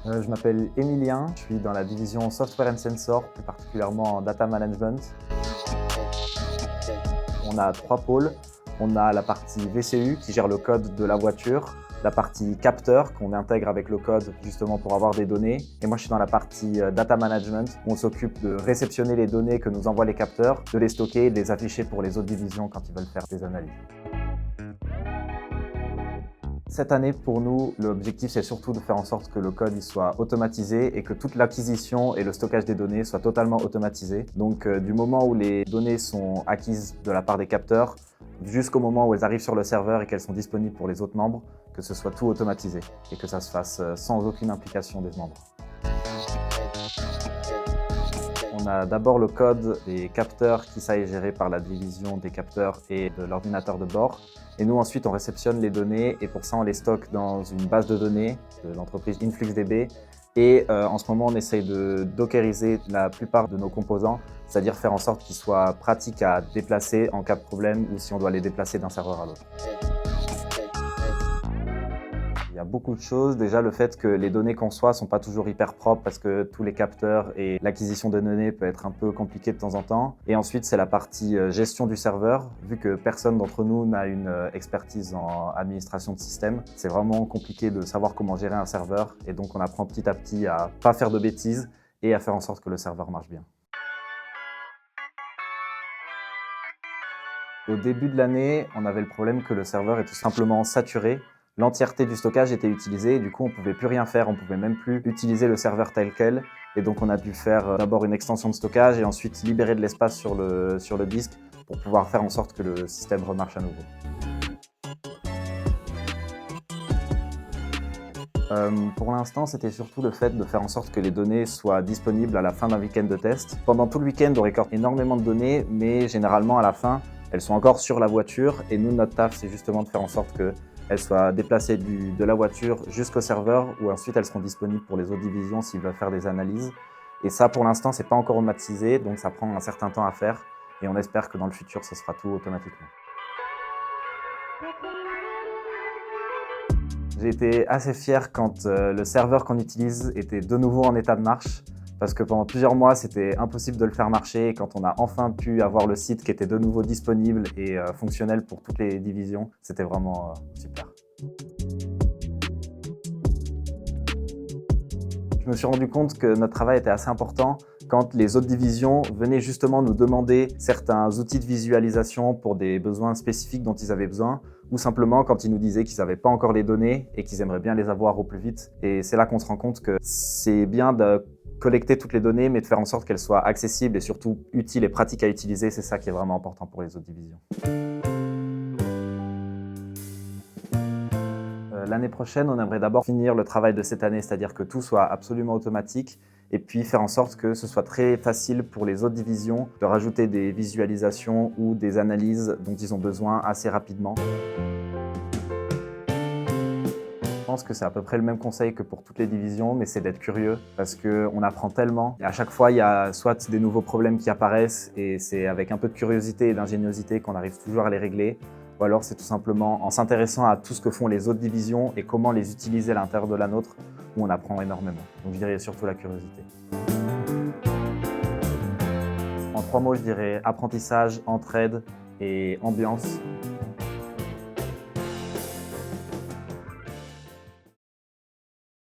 Je m'appelle Emilien, je suis dans la division Software and Sensor, plus particulièrement en Data Management. On a 3 pôles. On a la partie VCU qui gère le code de la voiture, la partie capteur qu'on intègre avec le code justement pour avoir des données. Et moi je suis dans la partie Data Management où on s'occupe de réceptionner les données que nous envoient les capteurs, de les stocker et de les afficher pour les autres divisions quand ils veulent faire des analyses. Cette année, pour nous, l'objectif, c'est surtout de faire en sorte que le code il soit automatisé et que toute l'acquisition et le stockage des données soient totalement automatisés. Donc, du moment où les données sont acquises de la part des capteurs, jusqu'au moment où elles arrivent sur le serveur et qu'elles sont disponibles pour les autres membres, que ce soit tout automatisé et que ça se fasse sans aucune implication des membres. On a d'abord le code des capteurs qui ça est géré par la division des capteurs et de l'ordinateur de bord. Et nous ensuite on réceptionne les données et pour ça on les stocke dans une base de données de l'entreprise InfluxDB. Et en ce moment on essaye de dockeriser la plupart de nos composants, c'est-à-dire faire en sorte qu'ils soient pratiques à déplacer en cas de problème ou si on doit les déplacer d'un serveur à l'autre. Il y a beaucoup de choses. Déjà, le fait que les données qu'on reçoit ne sont pas toujours hyper propres parce que tous les capteurs et l'acquisition de données peut être un peu compliqué de temps en temps. Et ensuite, c'est la partie gestion du serveur. Vu que personne d'entre nous n'a une expertise en administration de système, c'est vraiment compliqué de savoir comment gérer un serveur. Et donc, on apprend petit à petit à pas faire de bêtises et à faire en sorte que le serveur marche bien. Au début de l'année, on avait le problème que le serveur est tout simplement saturé. L'entièreté du stockage était utilisée et du coup on ne pouvait plus rien faire, on ne pouvait même plus utiliser le serveur tel quel. Et donc on a dû faire d'abord une extension de stockage et ensuite libérer de l'espace sur le disque pour pouvoir faire en sorte que le système remarche à nouveau. Pour l'instant, c'était surtout le fait de faire en sorte que les données soient disponibles à la fin d'un week-end de test. Pendant tout le week-end, on récolte énormément de données, mais généralement à la fin, elles sont encore sur la voiture. Et nous, notre taf, c'est justement de faire en sorte qu'elles soient déplacées de la voiture jusqu'au serveur, où ensuite elles seront disponibles pour les autres divisions s'ils veulent faire des analyses. Et ça, pour l'instant, c'est pas encore automatisé, donc ça prend un certain temps à faire. Et on espère que dans le futur, ce sera tout automatiquement. J'ai été assez fier quand le serveur qu'on utilise était de nouveau en état de marche parce que pendant plusieurs mois, c'était impossible de le faire marcher et quand on a enfin pu avoir le site qui était de nouveau disponible et fonctionnel pour toutes les divisions, c'était vraiment super. Je me suis rendu compte que notre travail était assez important quand les autres divisions venaient justement nous demander certains outils de visualisation pour des besoins spécifiques dont ils avaient besoin, ou simplement quand ils nous disaient qu'ils n'avaient pas encore les données et qu'ils aimeraient bien les avoir au plus vite. Et c'est là qu'on se rend compte que c'est bien de collecter toutes les données, mais de faire en sorte qu'elles soient accessibles et surtout utiles et pratiques à utiliser. C'est ça qui est vraiment important pour les autres divisions. L'année prochaine, on aimerait d'abord finir le travail de cette année, c'est-à-dire que tout soit absolument automatique et puis faire en sorte que ce soit très facile pour les autres divisions de rajouter des visualisations ou des analyses dont ils ont besoin assez rapidement. Je pense que c'est à peu près le même conseil que pour toutes les divisions, mais c'est d'être curieux parce qu'on apprend tellement. Et à chaque fois, il y a soit des nouveaux problèmes qui apparaissent et c'est avec un peu de curiosité et d'ingéniosité qu'on arrive toujours à les régler. Ou alors c'est tout simplement en s'intéressant à tout ce que font les autres divisions et comment les utiliser à l'intérieur de la nôtre où on apprend énormément. Donc je dirais surtout la curiosité. En 3 mots, je dirais apprentissage, entraide et ambiance.